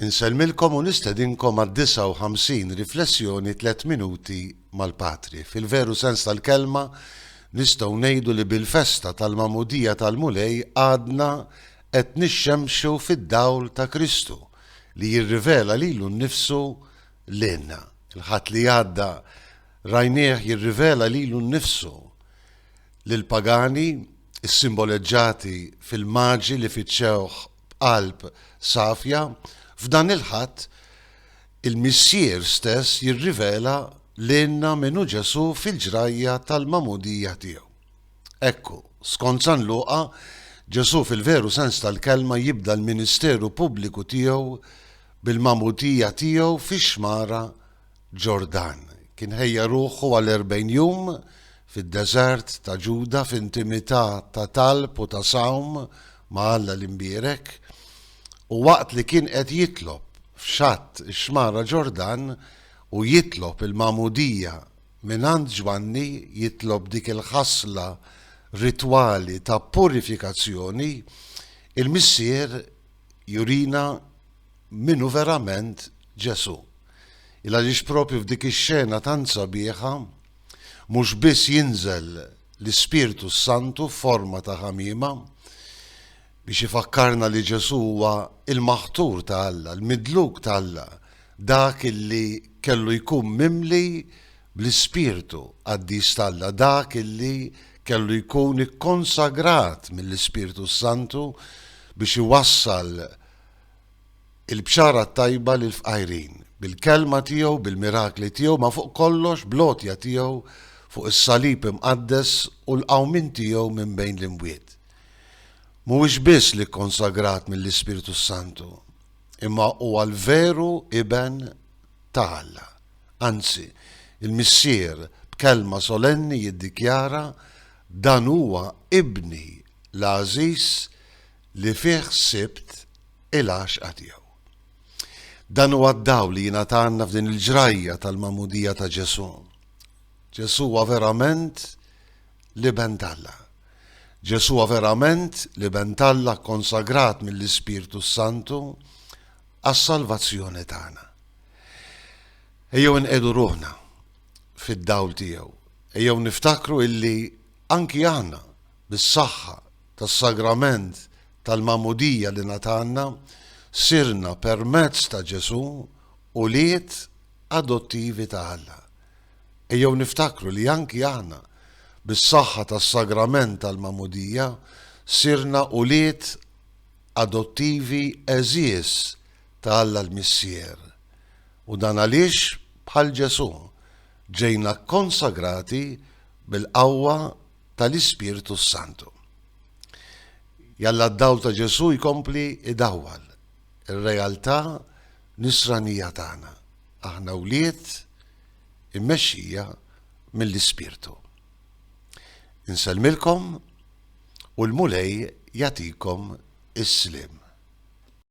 Inselmilkom u nistedinkom għad-59 riflessjoni 3 minuti mal-Patri. Fil-veru sens tal-kelma nistgħu ngħidu li bil-festa tal-Magħmudija tal-Mulej għadna qed nixxemxu fid-dawl ta' Kristu li jirrivela lilu nnifsu lilna. Il-ħadd li għadda rajnieh jirrivela lilu nnifsu lill-pagani issimboleġġati fil-maġi li fitxewh b'qalb safja. F'dan il-ħadd il-missier stess jirrivela lilna minnu Ġesu fil-ġrajja tal-Magħmudija tiegħu. Ekku, skont San Luqa, Ġesu fil-veru sens tal-kelma jibda l-ministeru pubbliku tiegħu bil-Magħmudija tiegħu fix-xmara Ġordan. Kien ħejja ruħu għal 40 jum fid-deżert ta' Ġuda f'intimità ta' talb u ta' sawm ma' Alla l-imbierek. U waqt li kien qed jitlob f'xatt ix-xmara Ġordan u jitlob il-Magħmudija mingħand Ġwanni, jitlob dik il-ħasla ritwali ta' purifikazzjoni, il-missier jurina minnu verament Ġesu. Il-għaliex propju f'dik ix-xena tant sabiħa mhux biss jinżel l-Ispirtu Santu f'forma ta' ħamiema biex ifakkarna li Ġesu huwa il-maħtur ta' Alla, il-midluk ta' Alla, dak illi kellu jkun mimli bl-Ispirtu qaddis ta' Alla, dak illi kellu jkun ikkonsagrat mill-Ispirtu Santu biex iwassal il-bxara tajba lil fqajrin bil-kelma tiegħu, bil-mirakli tiegħu, ma fuq kollox blotja tiegħu fuq is-salib imqaddes u l-qawmin tiegħu minn bejn l-imwiet. Mhuwiex biss li konsagrat mill-Ispirtu Santu, imma huwa l-veru iben ta' Alla. Anzi, il-missier b'kelma solenni jiddikjara dan huwa ibni l-għażiż li fih sibt il-għaxqa tiegħu. Dan huwa d-dawl li jingħatanna f'din il-ġrajja tal-Magħmudija ta' Ġesu. Ġesu huwa verament l-iben t'Alla. Ġesu huwa verament l-iben t'Alla konsagrat mill-Ispirtu Santu għas-salvazzjoni tagħna. Ejjew inqedu ruħna fid-dawl tiegħu. Ejjew niftakru illi anki aħna bis-saħħa tas-sagrament tal-Magħmudija li ngħatanna sirna permezz ta' Ġesu ulied adottivi ta' Alla. Ejjew niftakru li anki aħna bis-saħħa tas-sagrament tal-Magħmudija sirna ulied adottivi eżies ta' Alla l-Missier. U dan għaliex bħal Ġesu ġejna konsagrati bil-qawwa tal-Ispirtu Santu. Jalla d-dawl ta' Ġesu jkompli idawwal ir-realtà nisranija tagħna. Aħna ulied immexxija mill-Ispirtu. Inselmilkom u l-Mulej jagħtikom is-sliem.